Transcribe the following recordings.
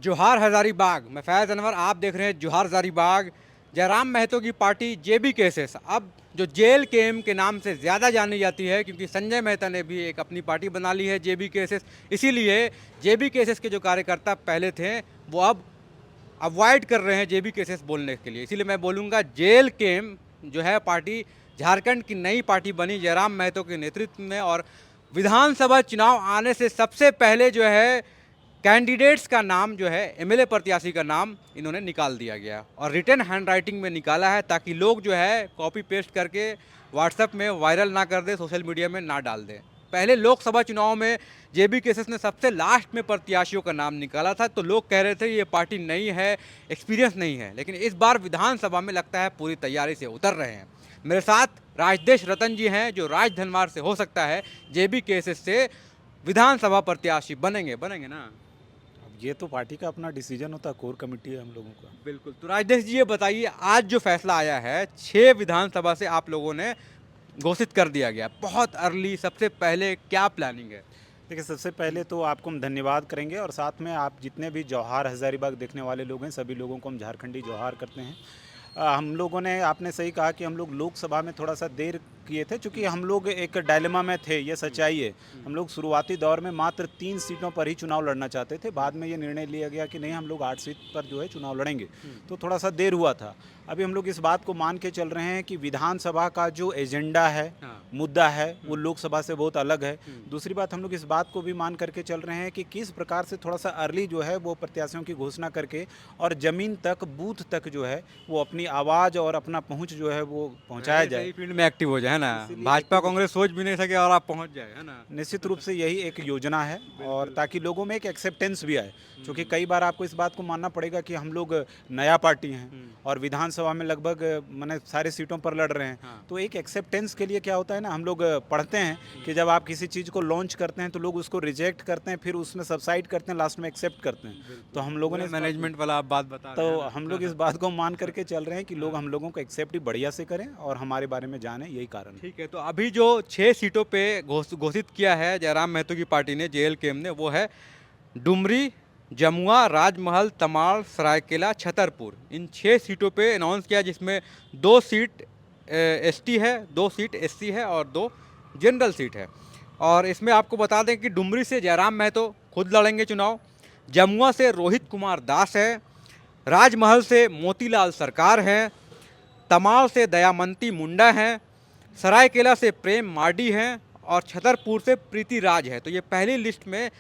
जोहार हजारीबाग। मैं फैज़ अनवर, आप देख रहे हैं जोहार हजारीबाग। जयराम महतो की पार्टी जेबी केसेस अब जो जेल केम के नाम से ज़्यादा जानी जाती है, क्योंकि संजय मेहता ने भी एक अपनी पार्टी बना ली है जेबी केसेस। इसीलिए जेबी केसेस के जो कार्यकर्ता पहले थे वो अब अवॉइड कर रहे हैं जेबी केसेस बोलने के लिए। इसीलिए मैं बोलूँगा जेल केम जो है पार्टी झारखंड की नई पार्टी बनी जयराम महतो के नेतृत्व में। और विधानसभा चुनाव आने से सबसे पहले जो है कैंडिडेट्स का नाम जो है एमएलए प्रत्याशी का नाम इन्होंने निकाल दिया गया और रिटन हैंड राइटिंग में निकाला है, ताकि लोग जो है कॉपी पेस्ट करके व्हाट्सएप में वायरल ना कर दे, सोशल मीडिया में ना डाल दें। पहले लोकसभा चुनाव में जेबी केसेस ने सबसे लास्ट में प्रत्याशियों का नाम निकाला था, तो लोग कह रहे थे ये पार्टी नई है, एक्सपीरियंस नहीं है। लेकिन इस बार विधानसभा में लगता है पूरी तैयारी से उतर रहे हैं। मेरे साथ राजदेश रतन जी हैं, जो राजधनवार से हो सकता है जेबी केसेस से विधानसभा प्रत्याशी बनेंगे ना? अब ये तो पार्टी का अपना डिसीजन होता है, कोर कमेटी है हम लोगों का। बिल्कुल। तो राजदेश जी ये बताइए, आज जो फैसला आया है 6 विधानसभा से आप लोगों ने घोषित कर दिया गया, बहुत अर्ली, सबसे पहले क्या प्लानिंग है? देखिए, सबसे पहले तो आपको हम धन्यवाद करेंगे और साथ में आप जितने भी जौहार हज़ारीबाग देखने वाले लोग हैं, सभी लोगों को हम झारखंडी जौहार करते हैं। हम लोगों ने, आपने सही कहा कि हम लोग लोकसभा में थोड़ा-सा देर किए थे, चूँकि हम लोग एक डायलेमा में थे, ये सच्चाई है। हम लोग शुरुआती दौर में मात्र 3 सीटों पर ही चुनाव लड़ना चाहते थे। बाद में ये निर्णय लिया गया कि नहीं, हम लोग 8 सीट पर जो है चुनाव लड़ेंगे। तो थोड़ा-सा देर हुआ था। अभी हम लोग इस बात को मान के चल रहे हैं कि विधानसभा का जो एजेंडा है, मुद्दा है, वो लोकसभा से बहुत अलग है। दूसरी बात, हम लोग इस बात को भी मान करके चल रहे हैं कि किस प्रकार से थोड़ा-सा अर्ली जो है वो प्रत्याशियों की घोषणा करके और ज़मीन तक, बूथ तक जो है वो अपनी आवाज़ और अपना पहुँच जो है वो पहुँचाया जाए। सही फील्ड में एक्टिव हो जाए, है ना? इसीलिए भाजपा कांग्रेस सोच भी नहीं सके और आप पहुंच जाए, है ना? निश्चित रूप से यही एक योजना है और ताकि लोगों में एक एक्सेप्टेंस भी आए, क्योंकि कई बार आपको इस बात को मानना पड़ेगा कि हम लोग नया पार्टी हैं और विधानसभा में लगभग मैंने सारे सीटों पर लड़ रहे हैं। तो एक एक्सेप्टेंस के लिए क्या होता है ना, हम लोग पढ़ते हैं कि जब आप किसी चीज़ को लॉन्च करते हैं तो लोग उसको रिजेक्ट करते हैं, फिर उसमें सब्साइड करते हैं, लास्ट में एक्सेप्ट करते हैं। तो हम लोगों ने मैनेजमेंट वाला आप बात बता रहे तो हैं हम लोग इस बात को मान करके चल रहे हैं कि लोग हम लोगों को एक्सेप्ट ही बढ़िया से करें और हमारे बारे में जानें, यही कारण है। ठीक है। तो अभी जो 6 सीटों पे घोषित किया है जयराम महतो की पार्टी ने, जेएल केम ने, वो है डुमरी, जमुआ, राजमहल, तमाड़, सरायकेला, छतरपुर। इन 6 सीटों पे अनाउंस किया, जिसमें 2 सीट एसटी है, 2 सीट एससी है और 2 जनरल सीट है। और इसमें आपको बता दें कि डुमरी से जयराम महतो खुद लड़ेंगे चुनाव, जमुआ से रोहित कुमार दास है, राजमहल से मोतीलाल सरकार हैं, तमाड़ से दयामंती मुंडा हैं, सरायकेला से प्रेम मार्डी हैं और छतरपुर से प्रीति राज है। तो ये पहली लिस्ट में।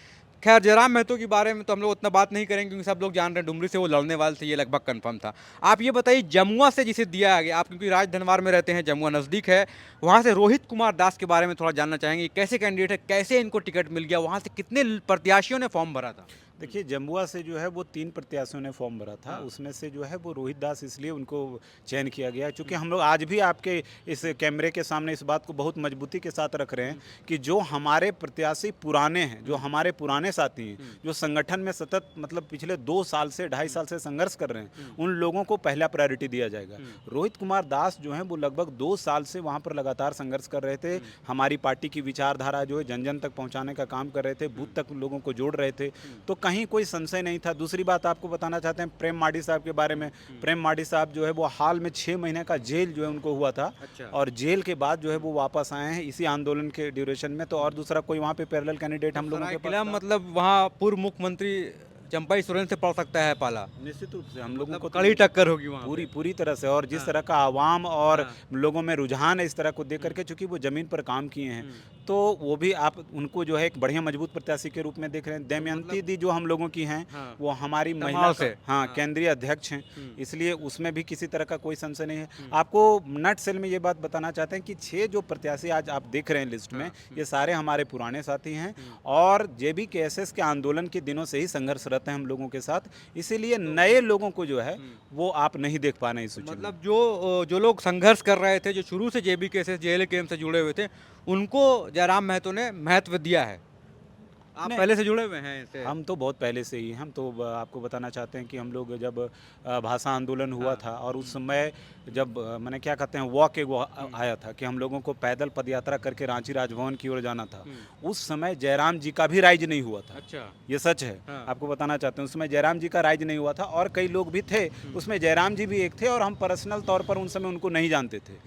खैर, जयराम महतो के बारे में तो हम लोग उतना बात नहीं करेंगे, क्योंकि सब लोग जान रहे हैं डुमरी से वो लड़ने वाले थे, ये लगभग कंफर्म था। आप ये बताइए, जमुआ से जिसे दिया गया, आप क्योंकि राजधनवार में रहते हैं, जमुआ नज़दीक है, वहाँ से रोहित कुमार दास के बारे में थोड़ा जानना चाहेंगे। कैसे कैंडिडेट है, कैसे इनको टिकट मिल गया, वहाँ से कितने प्रत्याशियों ने फॉर्म भरा था? देखिए, जमुआ से जो है वो 3 प्रत्याशियों ने फॉर्म भरा था। उसमें से जो है वो रोहित दास इसलिए उनको चयन किया गया, क्योंकि हम लोग आज भी आपके इस कैमरे के सामने इस बात को बहुत मजबूती के साथ रख रहे हैं कि जो हमारे प्रत्याशी पुराने हैं, जो हमारे पुराने साथी हैं, जो संगठन में सतत मतलब पिछले 2 साल से 2.5 साल से संघर्ष कर रहे हैं, उन लोगों को पहला प्रायोरिटी दिया जाएगा। रोहित कुमार दास जो हैं वो लगभग 2 साल से वहाँ पर लगातार संघर्ष कर रहे थे। हमारी पार्टी की विचारधारा जो है जन जन तक पहुँचाने का काम कर रहे थे, बूथ तक लोगों को जोड़ रहे थे, तो कहीं कोई संशय नहीं था। दूसरी बात आपको बताना चाहते हैं प्रेम मार्डी साहब के बारे में। प्रेम मार्डी साहब जो है वो हाल में 6 महीने का जेल जो है उनको हुआ था। अच्छा। और जेल के बाद जो है वो वापस आए हैं इसी आंदोलन के ड्यूरेशन में। तो और दूसरा कोई वहाँ पे पैरेलल कैंडिडेट हम लोगों के पास सरायकेला था। मतलब वहाँ पूर्व मुख्यमंत्री चंपई सोरेन से पड़ सकता है पाला। निश्चित रूप से हम लोगों मतलब को कड़ी टक्कर होगी वहाँ पूरी पे। पूरी तरह से, और जिस तरह का आवाम और लोगों में रुझान है इस तरह को देख करके, चूंकि वो जमीन पर काम किए हैं, तो वो भी आप उनको जो है एक बढ़िया मजबूत प्रत्याशी के रूप में देख रहे हैं। दमयंती दी जो हम लोगों की हैं, वो हमारी महिला से। केंद्रीय अध्यक्ष हैं, इसलिए उसमें भी किसी तरह का कोई संशय नहीं है। आपको नट सेल में ये बात बताना चाहते हैं कि 6 जो प्रत्याशी आज आप देख रहे हैं लिस्ट में, ये सारे हमारे पुराने साथी हैं और जेबी केएसएस के आंदोलन के दिनों से ही संघर्षरत हैं हम लोगों के साथ। इसीलिए नए लोगों को जो है वो आप नहीं देख पा रहे हैं इस सूची में। मतलब जो लोग संघर्ष कर रहे थे, जो शुरू से जेबी केसेस जेएल केम से जुड़े हुए थे, उनको जयराम महतो ने महत्व दिया है। आप पहले से जुड़े हुए हैं इससे? हम तो बहुत पहले से ही हैं। हम तो आपको बताना चाहते हैं कि हम लोग जब भाषा आंदोलन हुआ था और उस समय जब मैंने क्या कहते हैं वॉक एक आया था कि हम लोगों को पैदल पदयात्रा करके रांची राजभवन की ओर जाना था, उस समय जयराम जी का भी राइज नहीं हुआ था। अच्छा। ये सच है। हाँ। आपको बताना चाहते हैं उस समय जयराम जी का राइज नहीं हुआ था और कई लोग भी थे, उसमें जयराम जी भी एक थे और हम पर्सनल तौर पर उन समय उनको नहीं जानते थे।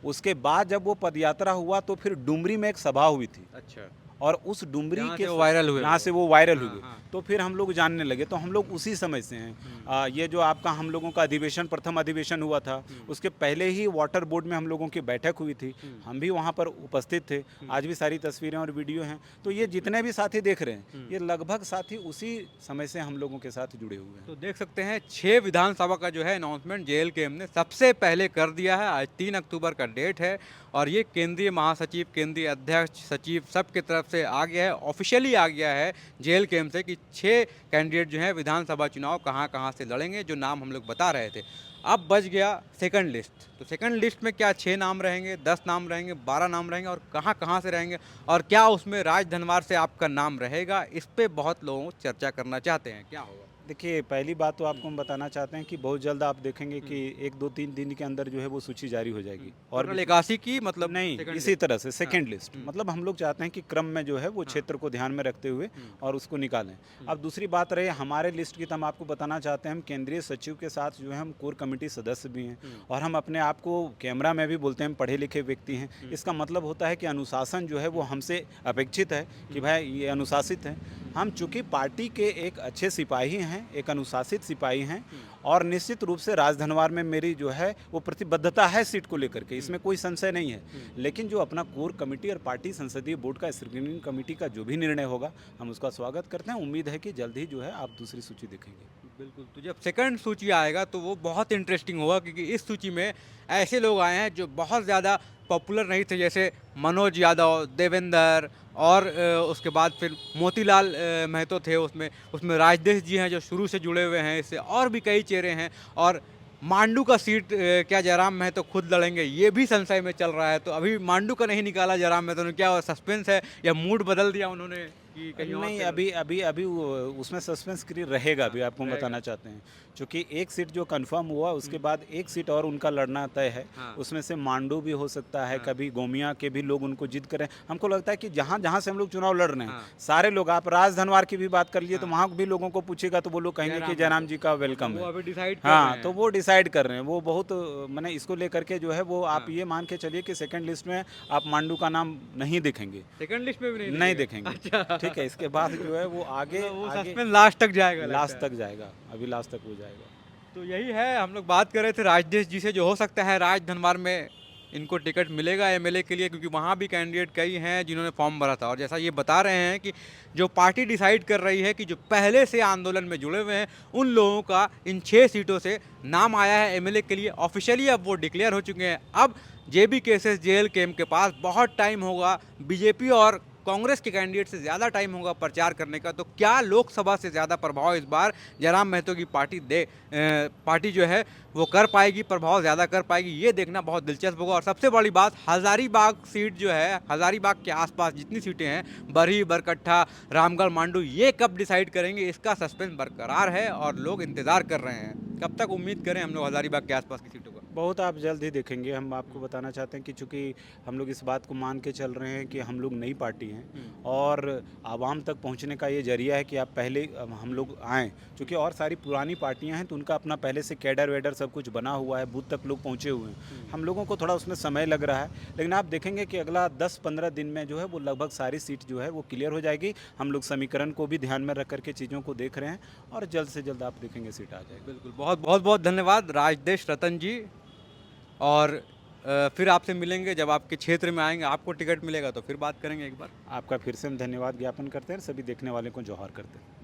उसके बाद जब वो पदयात्रा हुआ तो फिर डुमरी में एक सभा हुई थी अच्छा। और उस डुमरी जहाँ के से वो वायरल हुए यहाँ वो। से वो वायरल हाँ, हुए, हाँ। तो फिर हम लोग जानने लगे। तो हम लोग उसी समय से हैं। ये जो आपका हम लोगों का अधिवेशन प्रथम अधिवेशन हुआ था, उसके पहले ही वाटर बोर्ड में हम लोगों की बैठक हुई थी, हम भी वहाँ पर उपस्थित थे। आज भी सारी तस्वीरें और वीडियो हैं। तो ये जितने भी साथी देख रहे हैं, ये लगभग साथी उसी समय से हम लोगों के साथ जुड़े हुए हैं। तो देख सकते हैं 6 विधानसभा का जो है अनाउंसमेंट जेएलकेएम ने सबसे पहले कर दिया है। आज 3 अक्टूबर का डेट है और ये केंद्रीय महासचिव, केंद्रीय अध्यक्ष, सचिव सबकी तरफ से आ गया है, ऑफिशियली आ गया है जेएलकेएम से कि 6 कैंडिडेट जो हैं विधानसभा चुनाव कहाँ कहाँ से लड़ेंगे, जो नाम हम लोग बता रहे थे। अब बच गया सेकंड लिस्ट। तो सेकंड लिस्ट में क्या 6 नाम रहेंगे, 10 नाम रहेंगे, 12 नाम रहेंगे और कहाँ कहाँ से रहेंगे और क्या उसमें राजधनवार से आपका नाम रहेगा, इस पे बहुत लोग चर्चा करना चाहते हैं। क्या होगा? देखिए, पहली बात तो आपको हम बताना चाहते हैं कि बहुत जल्द आप देखेंगे कि 1-2-3 दिन के अंदर जो है वो सूची जारी हो जाएगी। और कर्नल एकासी की मतलब नहीं, second इसी list। तरह से सेकंड लिस्ट, मतलब हम लोग चाहते हैं कि क्रम में जो है वो क्षेत्र को ध्यान में रखते हुए और उसको निकालें। अब दूसरी बात रही हमारे लिस्ट की, तो हम आपको बताना चाहते हैं हम केंद्रीय सचिव के साथ जो है हम कोर कमेटी सदस्य भी हैं और हम अपने आप को कैमरा में भी बोलते हैं हम पढ़े लिखे व्यक्ति हैं। इसका मतलब होता है कि अनुशासन जो है वो हमसे अपेक्षित है कि भाई ये अनुशासित है। हम चूँकि पार्टी के एक अच्छे सिपाही हैं, एक अनुशासित सिपाही हैं और निश्चित रूप से राजधनवार में मेरी जो है वो प्रतिबद्धता है सीट को लेकर के, इसमें कोई संशय नहीं है। लेकिन जो अपना कोर कमेटी और पार्टी संसदीय बोर्ड का स्क्रीनिंग कमेटी का जो भी निर्णय होगा हम उसका स्वागत करते हैं। उम्मीद है कि जल्द ही जो है आप दूसरी सूची देखेंगे। बिल्कुल। तो जब सेकंड सूची आएगा तो वो बहुत इंटरेस्टिंग होगा क्योंकि इस सूची में ऐसे लोग आए हैं जो बहुत ज़्यादा पॉपुलर नहीं थे, जैसे मनोज यादव, देवेंद्र और उसके बाद फिर मोतीलाल महतो थे उसमें। उसमें राजदेश जी हैं जो शुरू से जुड़े हुए हैं इससे, और भी कई चेहरे हैं। और मांडू का सीट क्या जयराम महतो खुद लड़ेंगे, ये भी संशय में चल रहा है। तो अभी मांडू का नहीं निकाला जयराम महतो ने, क्या सस्पेंस है या मूड बदल दिया उन्होंने कि कहीं और नहीं, से अभी उसमें सस्पेंस क्रिएट रहेगा। अभी आपको रहेगा। बताना चाहते हैं क्योंकि एक सीट जो कंफर्म हुआ उसके बाद एक सीट और उनका लड़ना तय है। हाँ। उसमें से मांडू भी हो सकता है, हाँ। कभी गोमिया के भी लोग उनको जिद करें। हमको लगता है कि जहाँ जहाँ से हम लोग चुनाव लड़ रहे हैं हाँ। सारे लोग, आप राजधनवार की भी बात कर लीजिए तो हाँ। वहाँ भी लोगों को पूछेगा तो वो लोग कहेंगे कि जयराम जी का वेलकम वो है। अभी डिसाइड कर रहे हाँ, हैं। तो वो डिसाइड कर रहे हैं। वो बहुत मैंने इसको लेकर के जो है वो आप हाँ। ये मान के चलिए कि सेकंड लिस्ट में आप मांडू का नाम नहीं देखेंगे। सेकंड लिस्ट में भी नहीं दिखेगा। देखेंगे। अच्छा। ठीक है, इसके बाद जो है वो आगे मतलब वो आगे सस्पेंस लास्ट तक जाएगा, लास्ट लगता है। तक जाएगा। अभी लास्ट तक हो जाएगा। तो यही है, हम लोग बात कर रहे थे राजदेश जी से, जो हो सकता है राजधनवार में इनको टिकट मिलेगा एमएलए के लिए, क्योंकि वहाँ भी कैंडिडेट कई हैं जिन्होंने फॉर्म भरा था। और जैसा ये बता रहे हैं कि जो पार्टी डिसाइड कर रही है कि जो पहले से आंदोलन में जुड़े हुए हैं उन लोगों का इन 6 सीटों से नाम आया है एमएलए के लिए। ऑफिशियली अब वो डिक्लेयर हो चुके हैं। अब जेबी केसेस जेएलकेएम के पास बहुत टाइम होगा, बीजेपी और कांग्रेस के कैंडिडेट से ज़्यादा टाइम होगा प्रचार करने का। तो क्या लोकसभा से ज़्यादा प्रभाव इस बार जयराम महतो की पार्टी जो है वो कर पाएगी, प्रभाव ज़्यादा कर पाएगी, ये देखना बहुत दिलचस्प होगा। और सबसे बड़ी बात, हज़ारीबाग सीट जो है, हज़ारीबाग के आसपास जितनी सीटें हैं, बरही, बरकट्ठा, रामगढ़, मांडू, ये कब डिसाइड करेंगे, इसका सस्पेंस बरकरार है और लोग इंतज़ार कर रहे हैं। कब तक उम्मीद करें हम लोग हज़ारीबाग के आसपास की सीटों का? बहुत आप जल्द ही देखेंगे। हम आपको बताना चाहते हैं कि चूँकि हम लोग इस बात को मान के चल रहे हैं कि हम लोग नई पार्टी हैं और आवाम तक पहुंचने का ये जरिया है कि आप पहले हम लोग आएँ। चूँकि और सारी पुरानी पार्टियां हैं तो उनका अपना पहले से कैडर वेडर सब कुछ बना हुआ है, बूथ तक लोग पहुँचे हुए हैं। हम लोगों को थोड़ा उसमें समय लग रहा है, लेकिन आप देखेंगे कि अगला 10-15 दिन में जो है वो लगभग सारी सीट जो है वो क्लियर हो जाएगी। हम लोग समीकरण को भी ध्यान में रख करके चीज़ों को देख रहे हैं और जल्द से जल्द आप देखेंगे सीट आ जाएगी। बिल्कुल, बहुत धन्यवाद राजदेश रतन जी। और फिर आपसे मिलेंगे जब आपके क्षेत्र में आएंगे, आपको टिकट मिलेगा तो फिर बात करेंगे एक बार। आपका फिर से हम धन्यवाद ज्ञापन करते हैं, सभी देखने वाले को जोहार करते हैं।